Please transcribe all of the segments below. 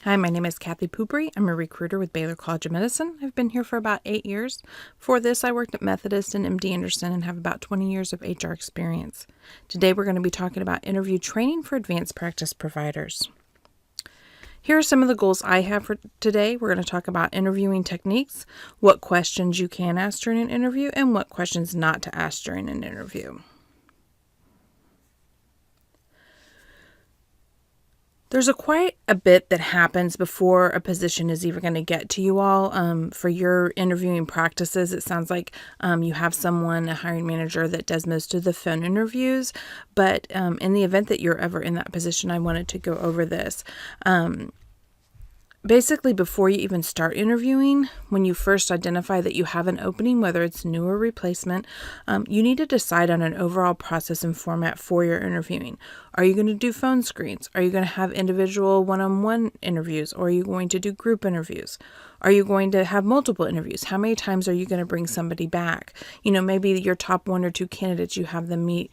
Hi, my name is Kathy Poupri. I'm a recruiter with Baylor College of Medicine. I've been here for about 8 years. For this, I worked at Methodist and MD Anderson and have about 20 years of HR experience. Today, we're going to be talking about interview training for advanced practice providers. Here are some of the goals I have for today. We're going to talk about interviewing techniques, what questions you can ask during an interview, and what questions not to ask during an interview. There's quite a bit that happens before a position is even going to get to you all. For your interviewing practices, it sounds like you have someone, a hiring manager, that does most of the phone interviews. But in the event that you're ever in that position, I wanted to go over this. Basically, before you even start interviewing, when you first identify that you have an opening, whether it's new or replacement, you need to decide on an overall process and format for your interviewing. Are you going to do phone screens? Are you going to have individual one-on-one interviews? Or are you going to do group interviews? Are you going to have multiple interviews? How many times are you going to bring somebody back? Maybe your top 1 or 2 candidates, you have them meet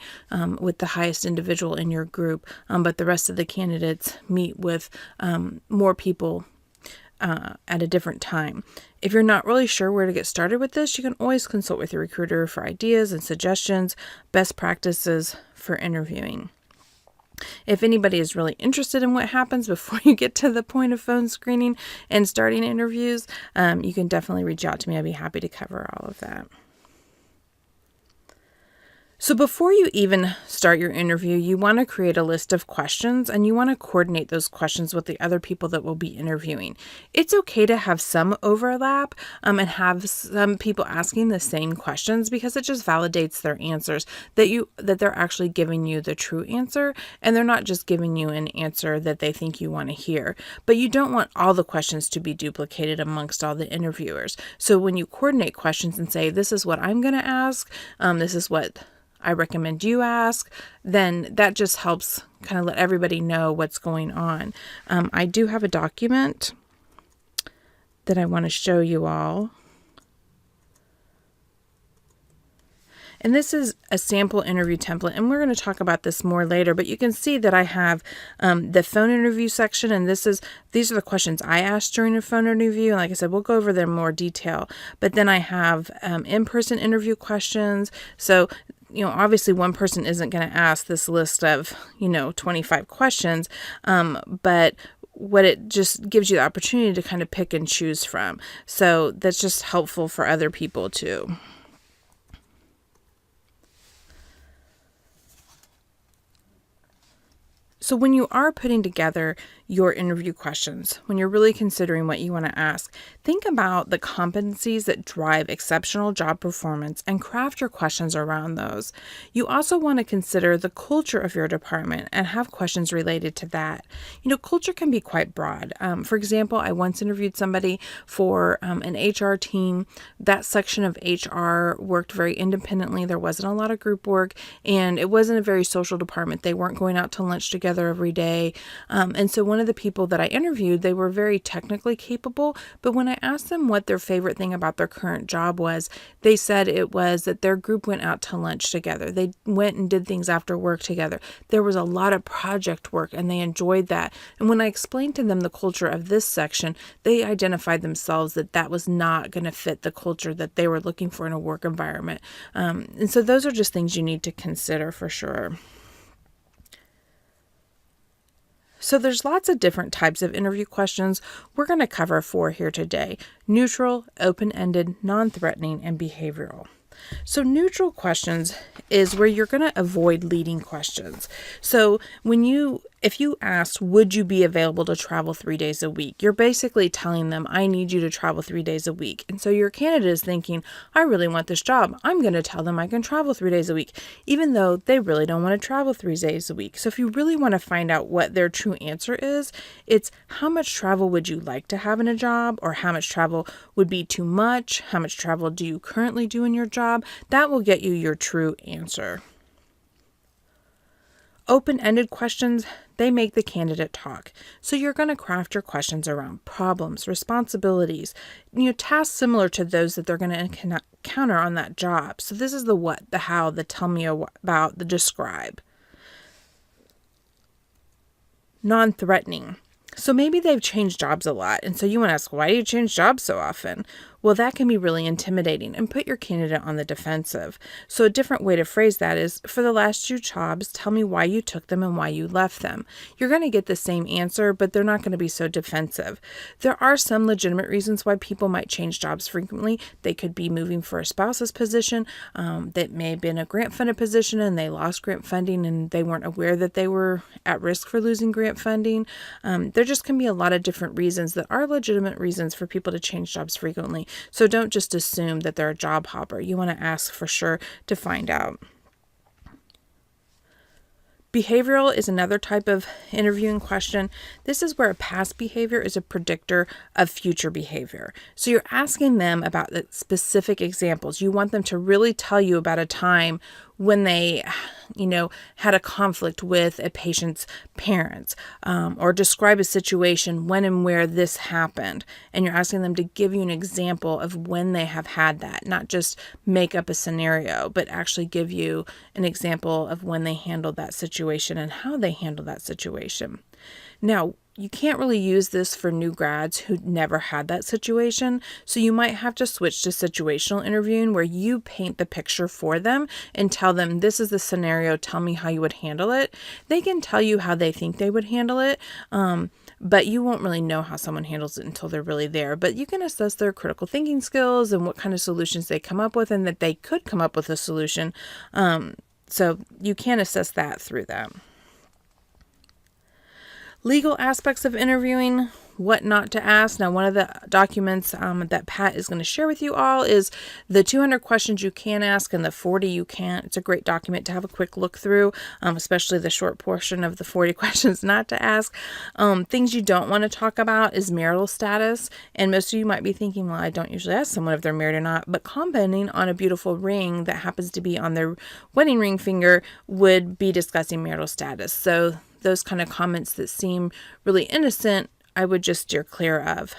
with the highest individual in your group, but the rest of the candidates meet with more people at a different time. If you're not really sure where to get started with this, you can always consult with your recruiter for ideas and suggestions, best practices for interviewing. If anybody is really interested in what happens before you get to the point of phone screening and starting interviews, you can definitely reach out to me. I'd be happy to cover all of that. So before you even start your interview, you want to create a list of questions and you want to coordinate those questions with the other people that will be interviewing. It's okay to have some overlap and have some people asking the same questions because it just validates their answers, that they're actually giving you the true answer and they're not just giving you an answer that they think you want to hear. But you don't want all the questions to be duplicated amongst all the interviewers. So when you coordinate questions and say, this is what I'm going to ask, this is what I recommend you ask, then that just helps kind of let everybody know what's going on. I do have a document that I want to show you all. And this is a sample interview template, and we're going to talk about this more later, but you can see that I have the phone interview section, and these are the questions I asked during a phone interview. And like I said, we'll go over them in more detail. But then I have in-person interview questions. So obviously one person isn't going to ask this list of, 25 questions, but what it just gives you the opportunity to kind of pick and choose from. So that's just helpful for other people too. So when you are putting together your interview questions, when you're really considering what you want to ask, think about the competencies that drive exceptional job performance and craft your questions around those. You also want to consider the culture of your department and have questions related to that. Culture can be quite broad. For example, I once interviewed somebody for an HR team. That section of HR worked very independently. There wasn't a lot of group work, and it wasn't a very social department. They weren't going out to lunch together every day. And so one of the people that I interviewed, they were very technically capable, but when I asked them what their favorite thing about their current job was, they said it was that their group went out to lunch together. They went and did things after work together. There was a lot of project work and they enjoyed that. And when I explained to them the culture of this section, they identified themselves that was not going to fit the culture that they were looking for in a work environment. And so those are just things you need to consider for sure. So there's lots of different types of interview questions. We're going to cover 4 here today: neutral, open-ended, non-threatening, and behavioral. So neutral questions is where you're going to avoid leading questions. So if you ask, would you be available to travel 3 days a week? You're basically telling them, I need you to travel 3 days a week. And so your candidate is thinking, I really want this job. I'm going to tell them I can travel 3 days a week, even though they really don't want to travel 3 days a week. So if you really want to find out what their true answer is, it's how much travel would you like to have in a job, or how much travel would be too much? How much travel do you currently do in your job? That will get you your true answer. Open-ended questions, they make the candidate talk. So you're going to craft your questions around problems, responsibilities, tasks similar to those that they're going to encounter on that job. So this is the what, the how, the tell me about, the describe. Non-threatening. So maybe they've changed jobs a lot. And so you want to ask, why do you change jobs so often? Well, that can be really intimidating and put your candidate on the defensive. So a different way to phrase that is, for the last 2 jobs, tell me why you took them and why you left them. You're going to get the same answer, but they're not going to be so defensive. There are some legitimate reasons why people might change jobs frequently. They could be moving for a spouse's position, that may have been a grant-funded position and they lost grant funding and they weren't aware that they were at risk for losing grant funding. There just can be a lot of different reasons that are legitimate reasons for people to change jobs frequently. So don't just assume that they're a job hopper. You want to ask for sure to find out. Behavioral is another type of interviewing question. This is where a past behavior is a predictor of future behavior. So you're asking them about the specific examples. You want them to really tell you about a time when they, had a conflict with a patient's parents, or describe a situation when and where this happened. And you're asking them to give you an example of when they have had that, not just make up a scenario, but actually give you an example of when they handled that situation and how they handled that situation. Now, you can't really use this for new grads who never had that situation, so you might have to switch to situational interviewing where you paint the picture for them and tell them, this is the scenario, tell me how you would handle it. They can tell you how they think they would handle it, but you won't really know how someone handles it until they're really there. But you can assess their critical thinking skills and what kind of solutions they come up with, and that they could come up with a solution. So you can assess that through that. Legal aspects of interviewing, what not to ask. Now, one of the documents that Pat is going to share with you all is the 200 questions you can ask and the 40 you can't. It's a great document to have a quick look through, especially the short portion of the 40 questions not to ask. Things you don't want to talk about is marital status. And most of you might be thinking, well, I don't usually ask someone if they're married or not, but commenting on a beautiful ring that happens to be on their wedding ring finger would be discussing marital status. So those kind of comments that seem really innocent, I would just steer clear of.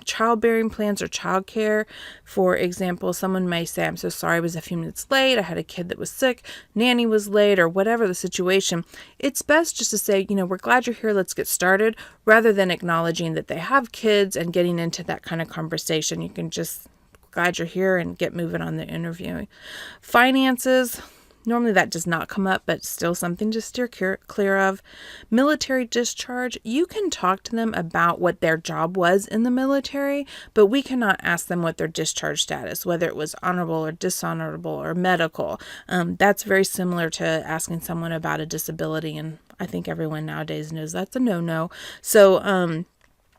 Childbearing plans or childcare. For example, someone may say, I'm so sorry I was a few minutes late. I had a kid that was sick. Nanny was late, or whatever the situation. It's best just to say, we're glad you're here. Let's get started, rather than acknowledging that they have kids and getting into that kind of conversation. You can just glad you're here and get moving on the interview. Finances. Normally that does not come up, but still something to steer clear of. Military discharge. You can talk to them about what their job was in the military, but we cannot ask them what their discharge status, whether it was honorable or dishonorable or medical. That's very similar to asking someone about a disability, and I think everyone nowadays knows that's a no-no. So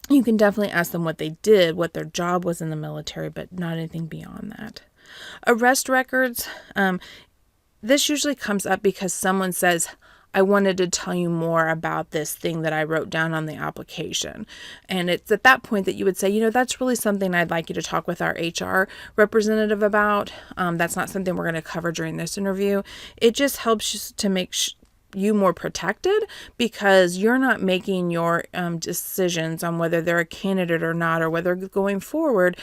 you can definitely ask them what they did, what their job was in the military, but not anything beyond that. Arrest records. This usually comes up because someone says, I wanted to tell you more about this thing that I wrote down on the application. And it's at that point that you would say, that's really something I'd like you to talk with our HR representative about. That's not something we're going to cover during this interview. It just helps to make you more protected, because you're not making your decisions on whether they're a candidate or not, or whether going forward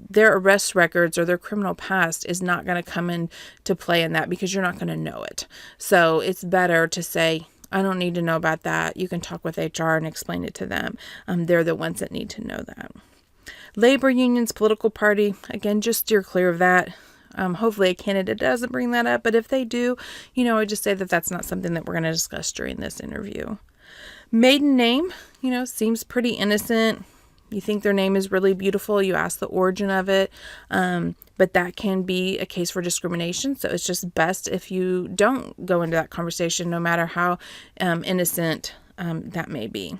their arrest records or their criminal past is not going to come into play in that, because you're not going to know it. So it's better to say, I don't need to know about that. You can talk with HR and explain it to them. They're the ones that need to know that. Labor unions, political party, again, just steer clear of that. Hopefully a candidate doesn't bring that up, but if they do, I just say that that's not something that we're going to discuss during this interview. Maiden name, seems pretty innocent. You think their name is really beautiful. You ask the origin of it, but that can be a case for discrimination. So it's just best if you don't go into that conversation, no matter how innocent that may be.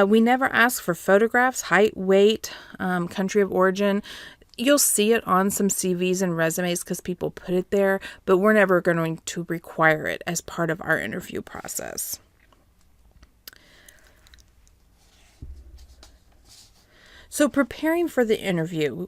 We never ask for photographs, height, weight, country of origin. You'll see it on some CVs and resumes because people put it there, but we're never going to require it as part of our interview process. So, preparing for the interview,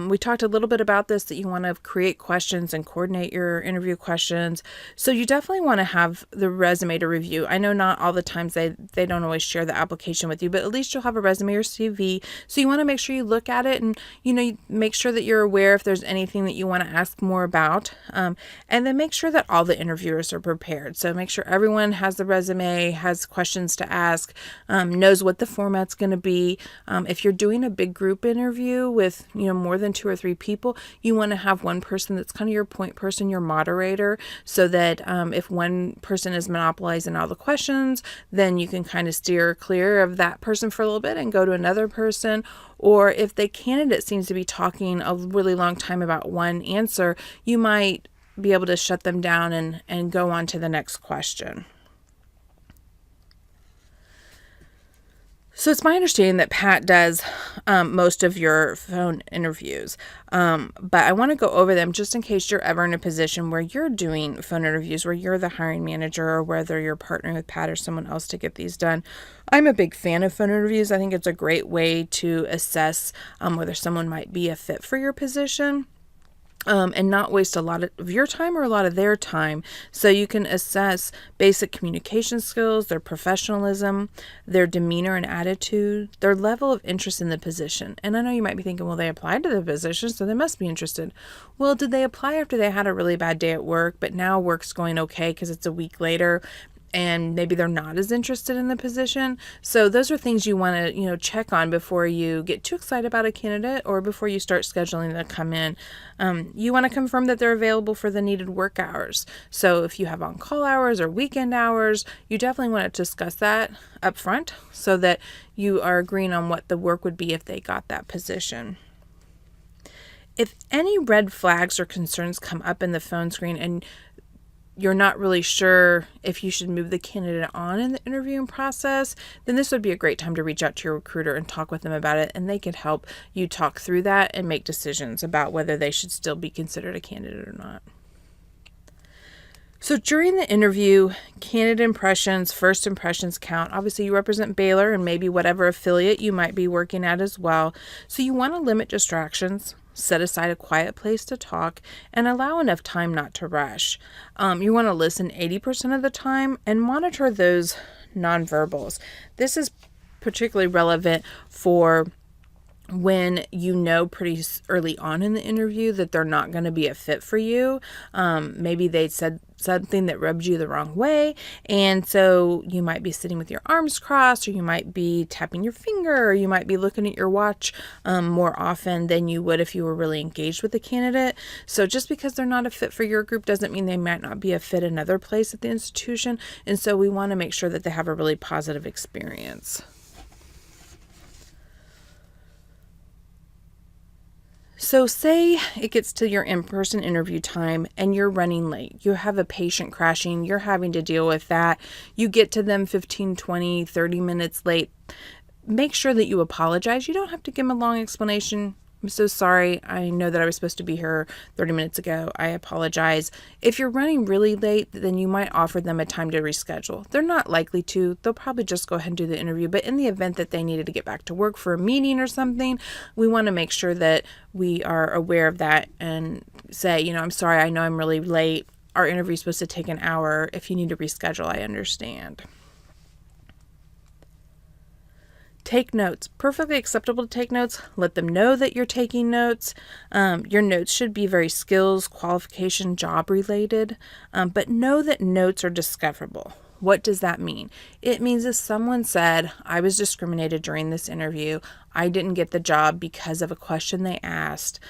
we talked a little bit about this, that you want to create questions and coordinate your interview questions. So, you definitely want to have the resume to review. I know not all the times they don't always share the application with you, but at least you'll have a resume or CV. So, you want to make sure you look at it and, you make sure that you're aware if there's anything that you want to ask more about. And then make sure that all the interviewers are prepared. So, make sure everyone has the resume, has questions to ask, knows what the format's going to be. If you're doing a big group interview with, more than 2 or 3 people, you want to have one person that's kind of your point person, your moderator, so that if one person is monopolizing all the questions, then you can kind of steer clear of that person for a little bit and go to another person. Or if the candidate seems to be talking a really long time about one answer, you might be able to shut them down and go on to the next question. So it's my understanding that Pat does most of your phone interviews, but I want to go over them just in case you're ever in a position where you're doing phone interviews, where you're the hiring manager, or whether you're partnering with Pat or someone else to get these done. I'm a big fan of phone interviews. I think it's a great way to assess whether someone might be a fit for your position. And not waste a lot of your time or a lot of their time. So you can assess basic communication skills, their professionalism, their demeanor and attitude, their level of interest in the position. And I know you might be thinking, well, they applied to the position, so they must be interested. Well, did they apply after they had a really bad day at work, but now work's going okay because it's a week later? And maybe they're not as interested in the position. So those are things you want to, check on before you get too excited about a candidate or before you start scheduling them to come in. You want to confirm that they're available for the needed work hours. So if you have on-call hours or weekend hours, you definitely want to discuss that up front so that you are agreeing on what the work would be if they got that position. If any red flags or concerns come up in the phone screen and you're not really sure if you should move the candidate on in the interviewing process, then this would be a great time to reach out to your recruiter and talk with them about it, and they can help you talk through that and make decisions about whether they should still be considered a candidate or not. So during the interview, candidate impressions, first impressions count. Obviously, you represent Baylor and maybe whatever affiliate you might be working at as well. So you want to limit distractions, set aside a quiet place to talk, and allow enough time not to rush. You want to listen 80% of the time and monitor those nonverbals. This is particularly relevant for when you know pretty early on in the interview that they're not going to be a fit for you. Maybe they said something that rubbed you the wrong way, and so you might be sitting with your arms crossed, or you might be tapping your finger, or you might be looking at your watch more often than you would if you were really engaged with the candidate. So just because they're not a fit for your group doesn't mean they might not be a fit another place at the institution, and so we want to make sure that they have a really positive experience. So say it gets to your in-person interview time and you're running late. You have a patient crashing. You're having to deal with that. You get to them 15, 20, 30 minutes late. Make sure that you apologize. You don't have to give them a long explanation. I'm so sorry. I know that I was supposed to be here 30 minutes ago. I apologize. If you're running really late, then you might offer them a time to reschedule. They're not likely to. They'll probably just go ahead and do the interview. But in the event that they needed to get back to work for a meeting or something, we want to make sure that we are aware of that and say, I'm sorry. I know I'm really late. Our interview is supposed to take an hour. If you need to reschedule, I understand. Take notes. Perfectly acceptable to take notes. Let them know that you're taking notes. Your notes should be very skills, qualification, job related, but know that notes are discoverable. What does that mean? It means if someone said, I was discriminated during this interview, I didn't get the job because of a question they asked.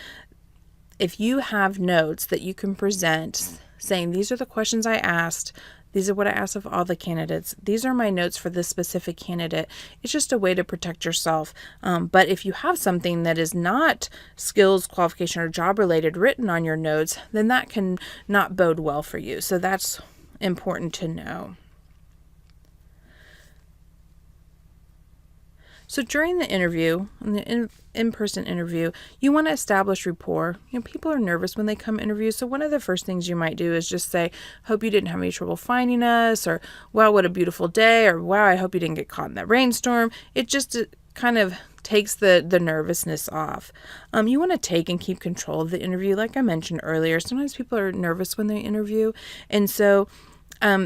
If you have notes that you can present saying, these are the questions I asked, these are what I asked of all the candidates, these are my notes for this specific candidate, it's just a way to protect yourself. But if you have something that is not skills, qualification, or job related written on your notes, then that can not bode well for you. So that's important to know. So during the interview, in the in-person interview, you want to establish rapport. People are nervous when they come interview. So one of the first things you might do is just say, hope you didn't have any trouble finding us, or wow, what a beautiful day, or wow, I hope you didn't get caught in that rainstorm. It just kind of takes the nervousness off. You want to take and keep control of the interview. Like I mentioned earlier, sometimes people are nervous when they interview. And so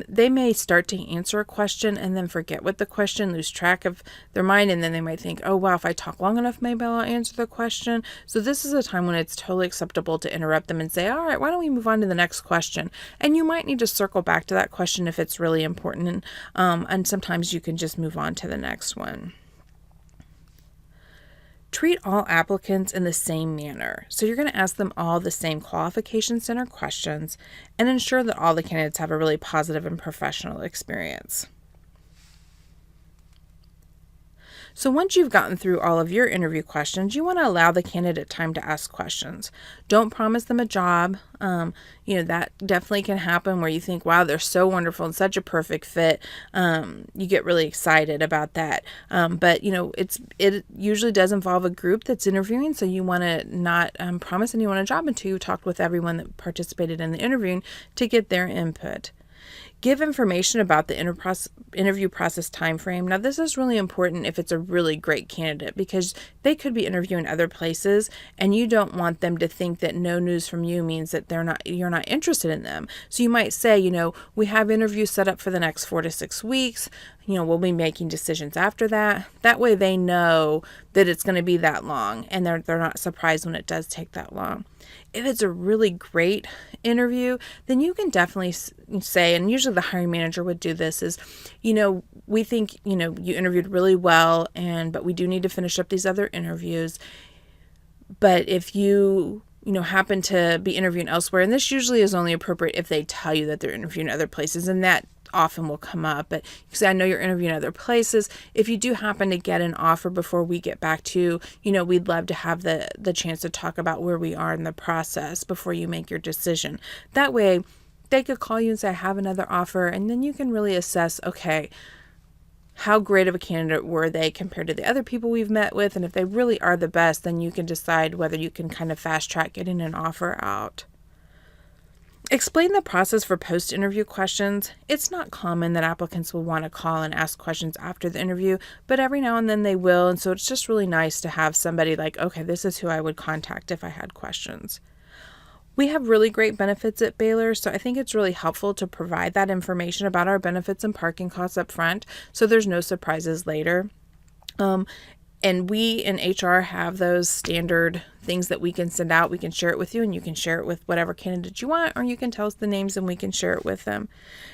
they may start to answer a question and then forget what the question, lose track of their mind, and then they might think, oh, wow, if I talk long enough, maybe I'll answer the question. So this is a time when it's totally acceptable to interrupt them and say, all right, why don't we move on to the next question? And you might need to circle back to that question if it's really important, and sometimes you can just move on to the next one. Treat all applicants in the same manner. So you're going to ask them all the same qualification-centered questions and ensure that all the candidates have a really positive and professional experience. So once you've gotten through all of your interview questions, you want to allow the candidate time to ask questions. Don't promise them a job. That definitely can happen where you think, wow, they're so wonderful and such a perfect fit. You get really excited about that. But it usually does involve a group that's interviewing. So you want to not promise anyone a job until you talked with everyone that participated in the interviewing to get their input. Give information about the interview process time frame. Now, this is really important if it's a really great candidate because they could be interviewing other places and you don't want them to think that no news from you means that you're not interested in them. So you might say, we have interviews set up for the next 4 to 6 weeks. We'll be making decisions after that. That way they know that it's going to be that long and they're not surprised when it does take that long. If it's a really great interview, then you can definitely say, and usually the hiring manager would do this, is, we think, you interviewed really well, but we do need to finish up these other interviews. But if you happen to be interviewing elsewhere, and this usually is only appropriate if they tell you that they're interviewing other places, and that often will come up, but you say, I know you're interviewing other places. If you do happen to get an offer before we get back to you, we'd love to have the chance to talk about where we are in the process before you make your decision. That way they could call you and say, I have another offer, and then you can really assess, okay, how great of a candidate were they compared to the other people we've met with, and if they really are the best, then you can decide whether you can kind of fast track getting an offer out. Explain the process for post-interview questions. It's not common that applicants will want to call and ask questions after the interview, but every now and then they will, and so it's just really nice to have somebody like, okay, this is who I would contact if I had questions. We have really great benefits at Baylor, so I think it's really helpful to provide that information about our benefits and parking costs up front, so there's no surprises later. And we in HR have those standard things that we can send out. We can share it with you, and you can share it with whatever candidate you want, or you can tell us the names and we can share it with them.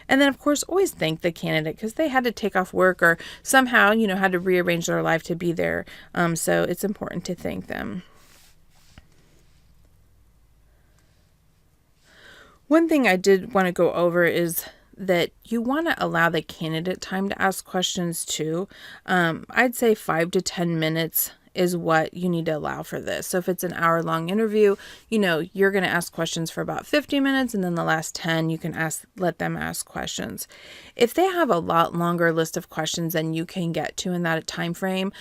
And then, of course, always thank the candidate because they had to take off work or somehow, had to rearrange their life to be there. So it's important to thank them. One thing I did want to go over is that you want to allow the candidate time to ask questions too. I'd say 5 to 10 minutes is what you need to allow for this. So if it's an hour-long interview, you're going to ask questions for about 50 minutes, and then the last 10, you can let them ask questions. If they have a lot longer list of questions than you can get to in that time frame,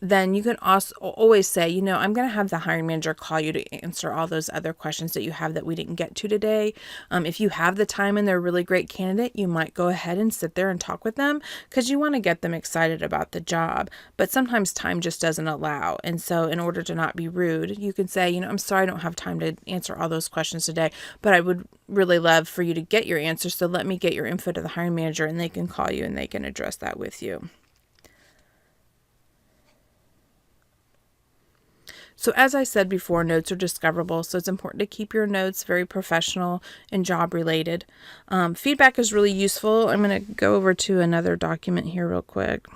then you can also always say, I'm going to have the hiring manager call you to answer all those other questions that you have that we didn't get to today. If you have the time and they're a really great candidate, you might go ahead and sit there and talk with them because you want to get them excited about the job. But sometimes time just doesn't allow. And so in order to not be rude, you can say, I'm sorry, I don't have time to answer all those questions today, but I would really love for you to get your answers. So let me get your info to the hiring manager and they can call you and they can address that with you. So as I said before, notes are discoverable, so it's important to keep your notes very professional and job related. Feedback is really useful. I'm going to go over to another document here real quick.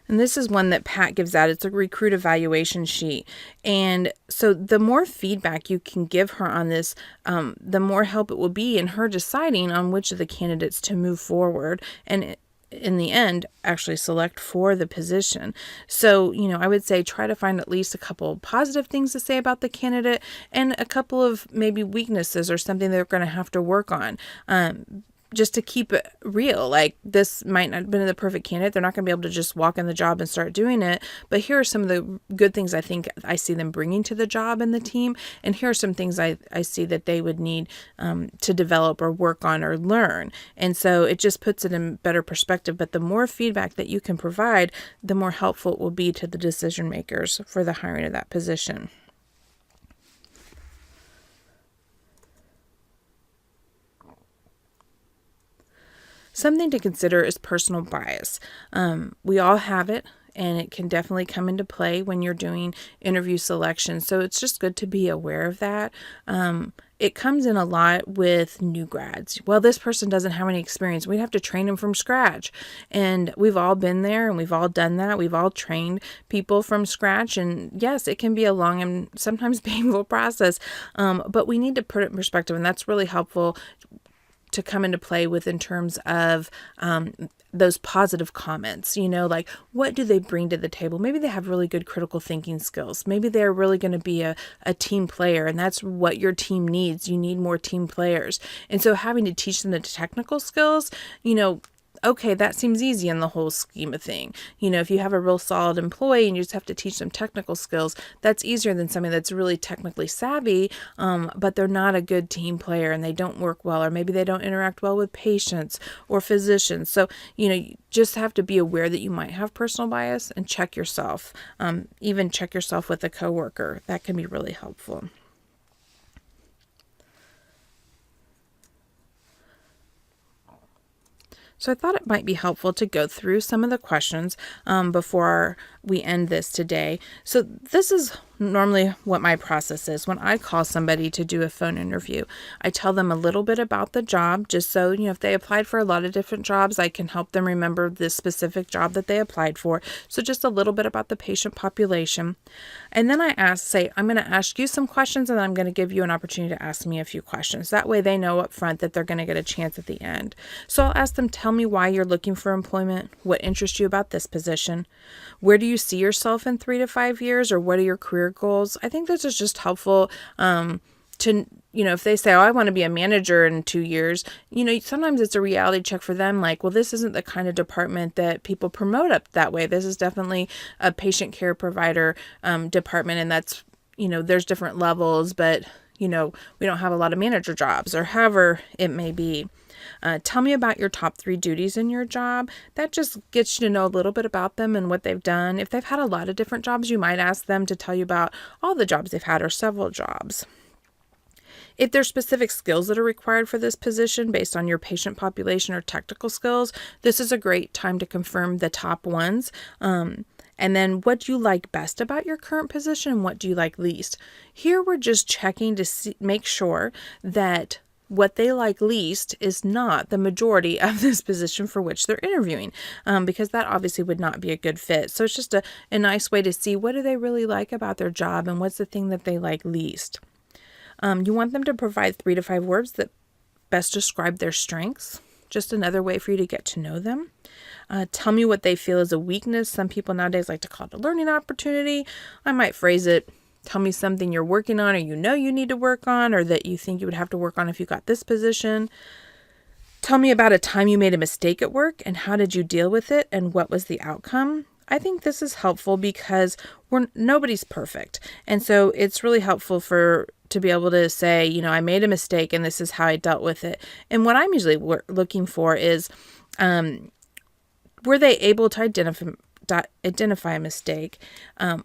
And this is one that Pat gives out. It's a recruit evaluation sheet. And so the more feedback you can give her on this, the more help it will be in her deciding on which of the candidates to move forward and in the end, actually select for the position. So, I would say try to find at least a couple positive things to say about the candidate and a couple of maybe weaknesses or something they're going to have to work on. just to keep it real, like this might not have been the perfect candidate. They're not going to be able to just walk in the job and start doing it. But here are some of the good things I think I see them bringing to the job and the team. And here are some things I see that they would need to develop or work on or learn. And so it just puts it in better perspective. But the more feedback that you can provide, the more helpful it will be to the decision makers for the hiring of that position. Something to consider is personal bias. We all have it, and it can definitely come into play when you're doing interview selection. So it's just good to be aware of that. It comes in a lot with new grads. Well, this person doesn't have any experience. We have to train them from scratch. And we've all been there and we've all done that. We've all trained people from scratch. And yes, it can be a long and sometimes painful process, but we need to put it in perspective. And that's really helpful to come into play with in terms of those positive comments, like what do they bring to the table? Maybe they have really good critical thinking skills. Maybe they're really going to be a team player, and that's what your team needs. You need more team players. And so having to teach them the technical skills, okay, that seems easy in the whole scheme of thing. If you have a real solid employee and you just have to teach them technical skills, that's easier than somebody that's really technically savvy, but they're not a good team player and they don't work well, or maybe they don't interact well with patients or physicians. So, you just have to be aware that you might have personal bias and check yourself. Even check yourself with a coworker. That can be really helpful. So I thought it might be helpful to go through some of the questions before we end this today. So this is normally what my process is. When I call somebody to do a phone interview, I tell them a little bit about the job, just so, if they applied for a lot of different jobs, I can help them remember this specific job that they applied for. So just a little bit about the patient population. And then I say, I'm going to ask you some questions and I'm going to give you an opportunity to ask me a few questions. That way they know up front that they're going to get a chance at the end. So I'll ask them, tell me why you're looking for employment, what interests you about this position, where do you see yourself in 3 to 5 years, or what are your career goals? I think this is just helpful to, if they say, oh, I want to be a manager in 2 years, sometimes it's a reality check for them. Like, well, this isn't the kind of department that people promote up that way. This is definitely a patient care provider department. And that's, there's different levels, but, we don't have a lot of manager jobs, or however it may be. Tell me about your top 3 duties in your job. That just gets you to know a little bit about them and what they've done. If they've had a lot of different jobs, you might ask them to tell you about all the jobs they've had or several jobs. If there's specific skills that are required for this position based on your patient population or technical skills, this is a great time to confirm the top ones. And then what do you like best about your current position and what do you like least? Here we're just checking to make sure that what they like least is not the majority of this position for which they're interviewing, because that obviously would not be a good fit. So it's just a nice way to see what do they really like about their job and what's the thing that they like least. You want them to provide 3 to 5 words that best describe their strengths. Just another way for you to get to know them. Tell me what they feel is a weakness. Some people nowadays like to call it a learning opportunity. I might phrase it, tell me something you're working on or you need to work on, or that you think you would have to work on if you got this position. Tell me about a time you made a mistake at work and how did you deal with it and what was the outcome. I think this is helpful because nobody's perfect. And so it's really helpful to be able to say, I made a mistake and this is how I dealt with it. And what I'm usually looking for is, were they able to identify a mistake?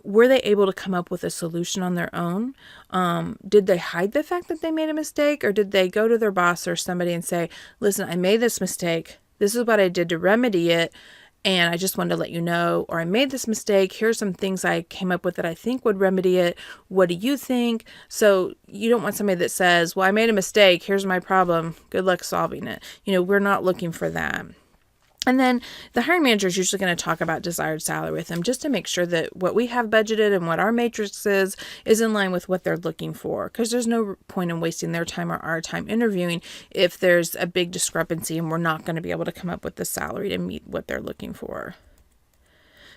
Were they able to come up with a solution on their own? Did they hide the fact that they made a mistake, or did they go to their boss or somebody and say, listen, I made this mistake. This is what I did to remedy it. And I just wanted to let you know, or I made this mistake. Here's some things I came up with that I think would remedy it. What do you think? So you don't want somebody that says, well, I made a mistake. Here's my problem. Good luck solving it. We're not looking for that. And then the hiring manager is usually going to talk about desired salary with them, just to make sure that what we have budgeted and what our matrix is in line with what they're looking for. Because there's no point in wasting their time or our time interviewing if there's a big discrepancy and we're not going to be able to come up with the salary to meet what they're looking for.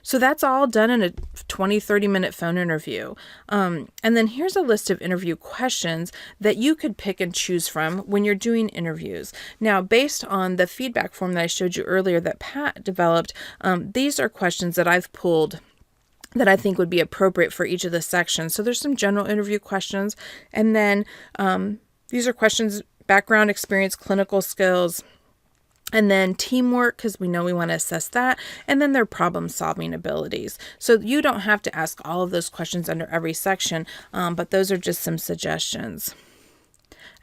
So that's all done in a 20-30 minute phone interview. And then here's a list of interview questions that you could pick and choose from when you're doing interviews. Now, based on the feedback form that I showed you earlier that Pat developed, these are questions that I've pulled that I think would be appropriate for each of the sections. So there's some general interview questions, and then these are questions, background, experience, clinical skills, and then teamwork, because we know we want to assess that, and then their problem-solving abilities. So you don't have to ask all of those questions under every section, but those are just some suggestions.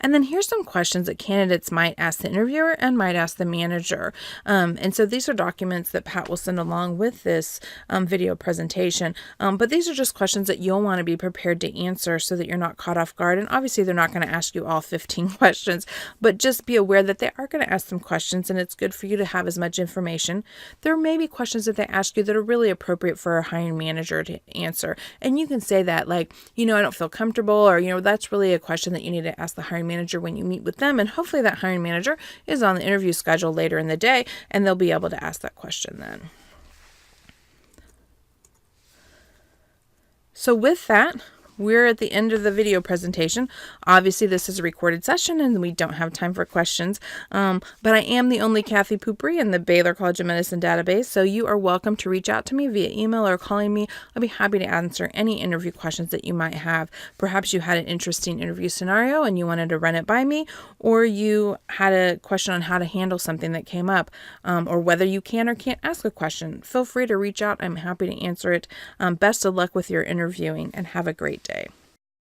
And then here's some questions that candidates might ask the interviewer and might ask the manager. And so these are documents that Pat will send along with this video presentation. But these are just questions that you'll want to be prepared to answer so that you're not caught off guard. And obviously they're not going to ask you all 15 questions, but just be aware that they are going to ask some questions, and it's good for you to have as much information. There may be questions that they ask you that are really appropriate for a hiring manager to answer. And you can say that, like, I don't feel comfortable, or, that's really a question that you need to ask the hiring manager when you meet with them, and hopefully that hiring manager is on the interview schedule later in the day and they'll be able to ask that question then. So with that, we're at the end of the video presentation. Obviously, this is a recorded session and we don't have time for questions, but I am the only Kathy Pupri in the Baylor College of Medicine database, so you are welcome to reach out to me via email or calling me. I'll be happy to answer any interview questions that you might have. Perhaps you had an interesting interview scenario and you wanted to run it by me, or you had a question on how to handle something that came up, or whether you can or can't ask a question. Feel free to reach out. I'm happy to answer it. Best of luck with your interviewing and have a great day.